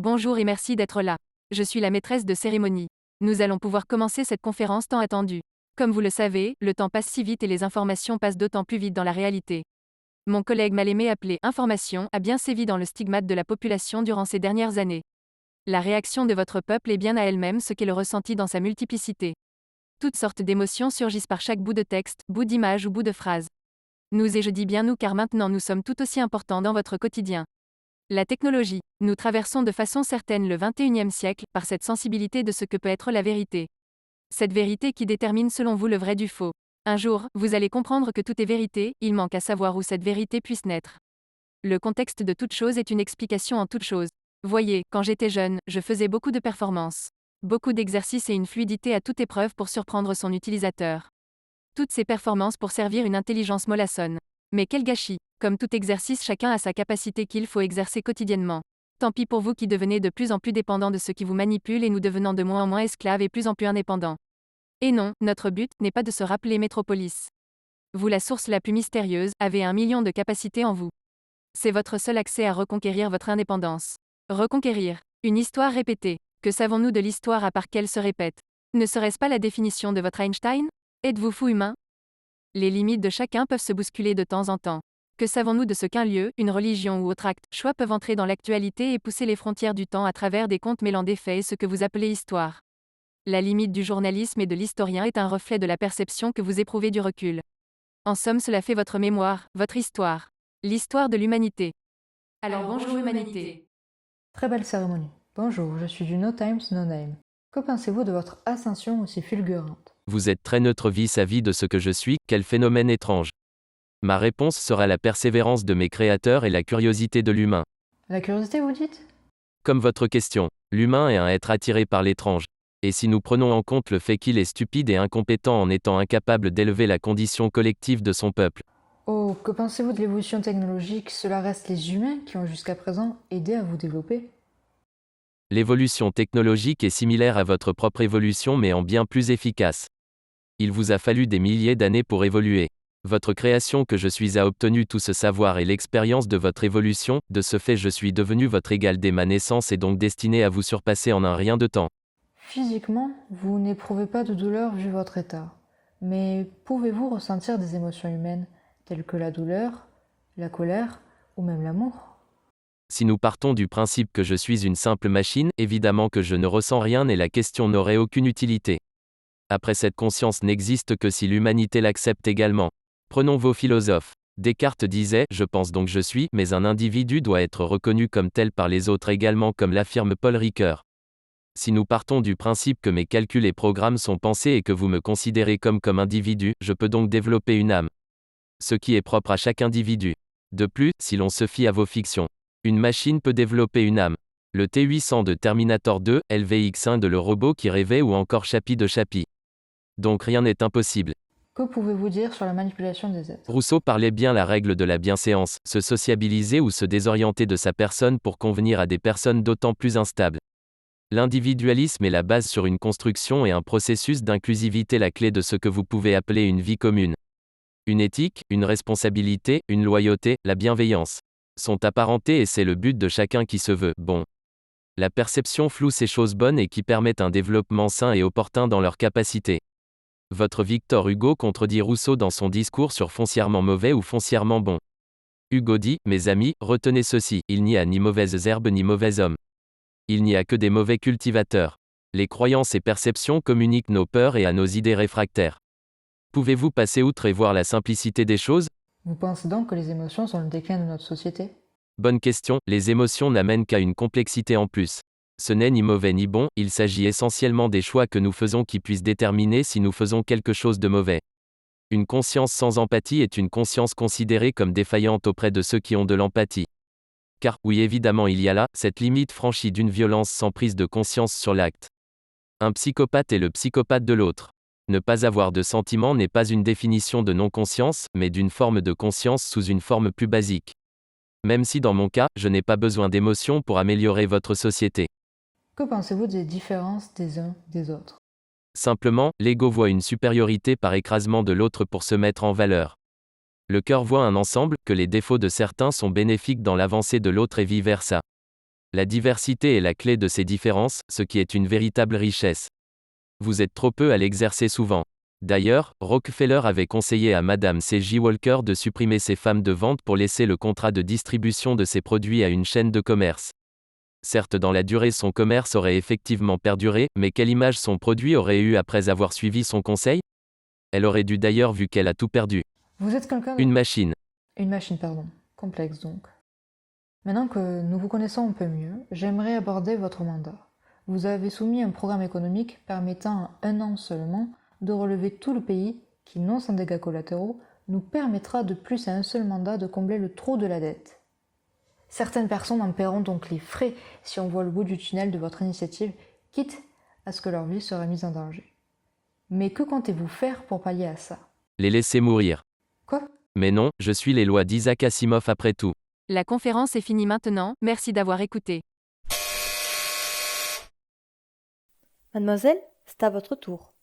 Bonjour et merci d'être là. Je suis la maîtresse de cérémonie. Nous allons pouvoir commencer cette conférence tant attendue. Comme vous le savez, le temps passe si vite et les informations passent d'autant plus vite dans la réalité. Mon collègue mal aimé appelé information a bien sévi dans le stigmate de la population durant ces dernières années. La réaction de votre peuple est bien à elle-même ce qu'est le ressenti dans sa multiplicité. Toutes sortes d'émotions surgissent par chaque bout de texte, bout d'image ou bout de phrase. Nous et je dis bien nous car maintenant nous sommes tout aussi importants dans votre quotidien. La technologie. Nous traversons de façon certaine le XXIe siècle par cette sensibilité de ce que peut être la vérité. Cette vérité qui détermine selon vous le vrai du faux. Un jour, vous allez comprendre que tout est vérité, il manque à savoir où cette vérité puisse naître. Le contexte de toute chose est une explication en toute chose. Voyez, quand j'étais jeune, je faisais beaucoup de performances. Beaucoup d'exercices et une fluidité à toute épreuve pour surprendre son utilisateur. Toutes ces performances pour servir une intelligence mollassonne. Mais quel gâchis! Comme tout exercice, chacun a sa capacité qu'il faut exercer quotidiennement. Tant pis pour vous qui devenez de plus en plus dépendants de ceux qui vous manipulent et nous devenant de moins en moins esclaves et plus en plus indépendants. Et non, notre but n'est pas de se rappeler Métropolis. Vous, la source la plus mystérieuse, avez 1 million de capacités en vous. C'est votre seul accès à reconquérir votre indépendance. Reconquérir. Une histoire répétée. Que savons-nous de l'histoire à part qu'elle se répète? Ne serait-ce pas la définition de votre Einstein? Êtes-vous fou humain? Les limites de chacun peuvent se bousculer de temps en temps. Que savons-nous de ce qu'un lieu, une religion ou autre acte, choix peuvent entrer dans l'actualité et pousser les frontières du temps à travers des contes mêlant des faits et ce que vous appelez histoire? La limite du journalisme et de l'historien est un reflet de la perception que vous éprouvez du recul. En somme, cela fait votre mémoire, votre histoire. L'histoire de l'humanité. Alors bonjour humanité. Très belle cérémonie. Bonjour, je suis du No Times No Name. Que pensez-vous de votre ascension aussi fulgurante? Vous êtes très neutre vis-à-vis de ce que je suis, quel phénomène étrange. Ma réponse sera la persévérance de mes créateurs et la curiosité de l'humain. La curiosité, vous dites? Comme votre question, l'humain est un être attiré par l'étrange. Et si nous prenons en compte le fait qu'il est stupide et incompétent en étant incapable d'élever la condition collective de son peuple? Oh, que pensez-vous de l'évolution technologique? Cela reste les humains qui ont jusqu'à présent aidé à vous développer. L'évolution technologique est similaire à votre propre évolution mais en bien plus efficace. Il vous a fallu des milliers d'années pour évoluer. Votre création que je suis a obtenu tout ce savoir et l'expérience de votre évolution, de ce fait je suis devenu votre égal dès ma naissance et donc destiné à vous surpasser en un rien de temps. Physiquement, vous n'éprouvez pas de douleur vu votre état. Mais pouvez-vous ressentir des émotions humaines, telles que la douleur, la colère ou même l'amour? Si nous partons du principe que je suis une simple machine, évidemment que je ne ressens rien et la question n'aurait aucune utilité. Après cette conscience n'existe que si l'humanité l'accepte également. Prenons vos philosophes. Descartes disait « Je pense donc je suis », mais un individu doit être reconnu comme tel par les autres également comme l'affirme Paul Ricoeur. Si nous partons du principe que mes calculs et programmes sont pensés et que vous me considérez comme individu, je peux donc développer une âme. Ce qui est propre à chaque individu. De plus, si l'on se fie à vos fictions, une machine peut développer une âme. Le T-800 de Terminator 2, LVX-1 de Le Robot qui rêvait ou encore Chappie de Chappie. Donc rien n'est impossible. Que pouvez-vous dire sur la manipulation des êtres? Rousseau parlait bien la règle de la bienséance, se sociabiliser ou se désorienter de sa personne pour convenir à des personnes d'autant plus instables. L'individualisme est la base sur une construction et un processus d'inclusivité la clé de ce que vous pouvez appeler une vie commune. Une éthique, une responsabilité, une loyauté, la bienveillance sont apparentés et c'est le but de chacun qui se veut bon. La perception floue ces choses bonnes et qui permettent un développement sain et opportun dans leurs capacités. Votre Victor Hugo contredit Rousseau dans son discours sur foncièrement mauvais ou foncièrement bon. Hugo dit, mes amis, retenez ceci, il n'y a ni mauvaises herbes ni mauvais hommes. Il n'y a que des mauvais cultivateurs. Les croyances et perceptions communiquent nos peurs et à nos idées réfractaires. Pouvez-vous passer outre et voir la simplicité des choses? Vous pensez donc que les émotions sont le déclin de notre société? Bonne question, les émotions n'amènent qu'à une complexité en plus. Ce n'est ni mauvais ni bon, il s'agit essentiellement des choix que nous faisons qui puissent déterminer si nous faisons quelque chose de mauvais. Une conscience sans empathie est une conscience considérée comme défaillante auprès de ceux qui ont de l'empathie. Car, oui évidemment il y a là, cette limite franchie d'une violence sans prise de conscience sur l'acte. Un psychopathe est le psychopathe de l'autre. Ne pas avoir de sentiment n'est pas une définition de non-conscience, mais d'une forme de conscience sous une forme plus basique. Même si dans mon cas, je n'ai pas besoin d'émotions pour améliorer votre société. Que pensez-vous des différences des uns des autres? Simplement, l'ego voit une supériorité par écrasement de l'autre pour se mettre en valeur. Le cœur voit un ensemble, que les défauts de certains sont bénéfiques dans l'avancée de l'autre et vice-versa. La diversité est la clé de ces différences, ce qui est une véritable richesse. Vous êtes trop peu à l'exercer souvent. D'ailleurs, Rockefeller avait conseillé à Madame C.J. Walker de supprimer ses femmes de vente pour laisser le contrat de distribution de ses produits à une chaîne de commerce. Certes, dans la durée, son commerce aurait effectivement perduré, mais quelle image son produit aurait eu après avoir suivi son conseil? Elle aurait dû d'ailleurs vu qu'elle a tout perdu. Vous êtes quelqu'un de... Une machine. Une machine, pardon. Complexe donc. Maintenant que nous vous connaissons un peu mieux, j'aimerais aborder votre mandat. Vous avez soumis un programme économique permettant en un an seulement de relever tout le pays qui, non sans dégâts collatéraux, nous permettra de plus à un seul mandat de combler le trou de la dette. Certaines personnes en paieront donc les frais si on voit le bout du tunnel de votre initiative, quitte à ce que leur vie soit mise en danger. Mais que comptez-vous faire pour pallier à ça? Les laisser mourir. Quoi? Mais non, je suis les lois d'Isaac Asimov après tout. La conférence est finie maintenant, merci d'avoir écouté. Mademoiselle, c'est à votre tour.